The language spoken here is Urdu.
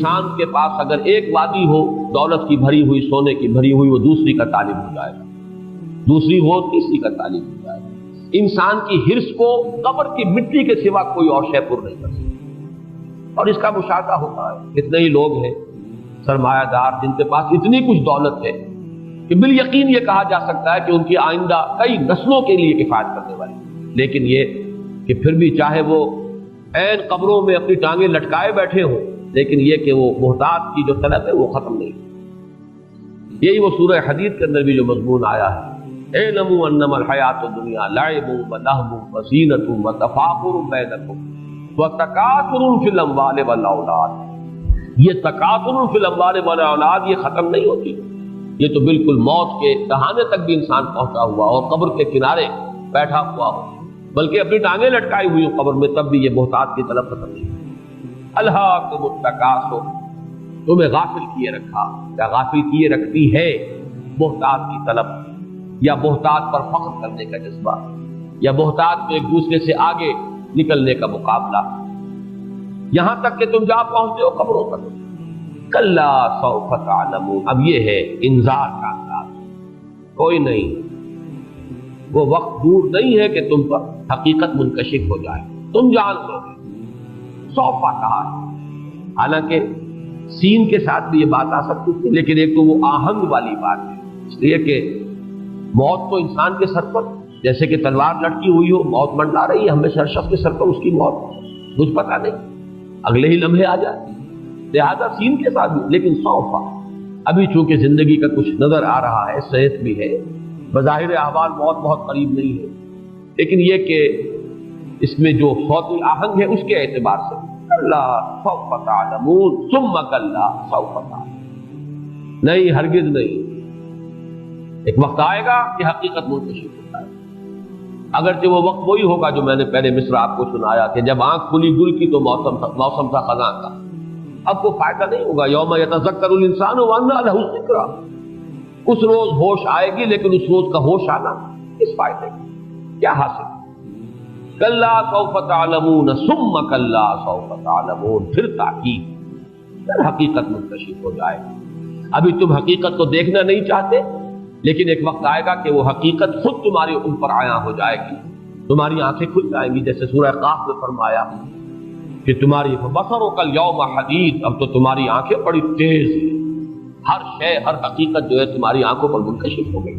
انسان کے پاس اگر ایک وادی ہو دولت کی بھری ہوئی، سونے کی بھری ہوئی، وہ دوسری کا طالب ہو جائے گا، دوسری ہو تیسری کا طالب ہو جائے گا۔ انسان کی حرص کو قبر کی مٹی کے سوا کوئی اور شے پر نہیں کر سکتا، اور اس کا مشاہدہ ہوتا ہے۔ کتنے ہی لوگ ہیں سرمایہ دار جن کے پاس اتنی کچھ دولت ہے کہ بالیقین یہ کہا جا سکتا ہے کہ ان کی آئندہ کئی نسلوں کے لیے کفایت کرنے والی، لیکن یہ کہ پھر بھی چاہے وہ عین قبروں میں اپنی ٹانگیں لٹکائے بیٹھے ہوں، لیکن یہ کہ وہ محتاج کی جو طلب ہے وہ ختم نہیں۔ یہی وہ سورہ حدید کے اندر بھی جو مضمون آیا ہے، اعلموا انما الحیات الدنیا لعب ولہو وزینۃ وتفاخر بینکم وتکاثر فی الاموال والاولاد۔ یہ تکاثر فی الاموال والاولاد یہ ختم نہیں ہوتی، یہ تو بالکل موت کے دہانے تک بھی انسان پہنچا ہوا اور قبر کے کنارے بیٹھا ہوا ہو، بلکہ اپنی ٹانگیں لٹکائی ہوئی ہو قبر میں، تب بھی یہ محتاج کی طلب ختم نہیں۔ الہاکم التکاثر، تمہیں غافل کیے رکھا، یا غافل کیے رکھتی ہے محتاج کی طلب، یا محتاج پر فخر کرنے کا جذبہ، یا محتاج میں ایک دوسرے سے آگے نکلنے کا مقابلہ، یہاں تک کہ تم جا پہنچتے ہو قبروں پر۔ کلا سوف تعلمون، اب یہ ہے انذار کا انداز، کوئی نہیں، وہ وقت دور نہیں ہے کہ تم پر حقیقت منکشف ہو جائے، تم جان لو گے۔ سوفا کہا ہے، حالانکہ سین کے ساتھ بھی یہ بات آ سکتی تھی، لیکن ایک تو وہ آہنگ والی بات ہے، اس لیے کہ موت تو انسان کے سر پر جیسے کہ تلوار لٹکی ہوئی ہو، موت منڈلا رہی ہے ہمیشہ شخص کے سر پر، اس کی موت کچھ پتہ نہیں، اگلے ہی لمحے آ جائے، لہذا سین کے ساتھ بھی۔ لیکن سوفا، ابھی چونکہ زندگی کا کچھ نظر آ رہا ہے، صحت بھی ہے، بظاہر احوال موت بہت قریب نہیں ہے، لیکن یہ کہ اس میں جو صوت آہنگ ہے اس کے اعتبار سے کلا سوف تعلمون ثم کلا سوف تعلمون، نہیں ہرگز نہیں، ایک وقت آئے گا کہ حقیقت منکشف ہوتا ہے۔ اگرچہ وہ وقت وہی ہوگا جو میں نے پہلے مصرع آپ کو سنایا کہ جب آنکھ کھلی گل کی تو موسم تھا خزاں کا، اب کو فائدہ نہیں ہوگا۔ یوم یتذکر الانسان وانى له الذکریٰ، اس روز ہوش آئے گی، لیکن اس روز کا ہوش آنا کس فائدے کا، کیا حاصل؟ کلا سوف تعلمون ثم کلا سوف تعلمون، پھر تاکید، پھر حقیقت منکشف ہو جائے گی۔ ابھی تم حقیقت کو دیکھنا نہیں چاہتے، لیکن ایک وقت آئے گا کہ وہ حقیقت خود تمہارے اوپر عیاں ہو جائے گی، تمہاری آنکھیں کھل جائیں گی، جیسے سورہ قاف میں فرمایا کہ تمہاری بصرک الیوم حدید، اب تو تمہاری آنکھیں بڑی تیز ہیں، ہر شے، ہر حقیقت جو ہے تمہاری آنکھوں پر منکشف ہو گئی۔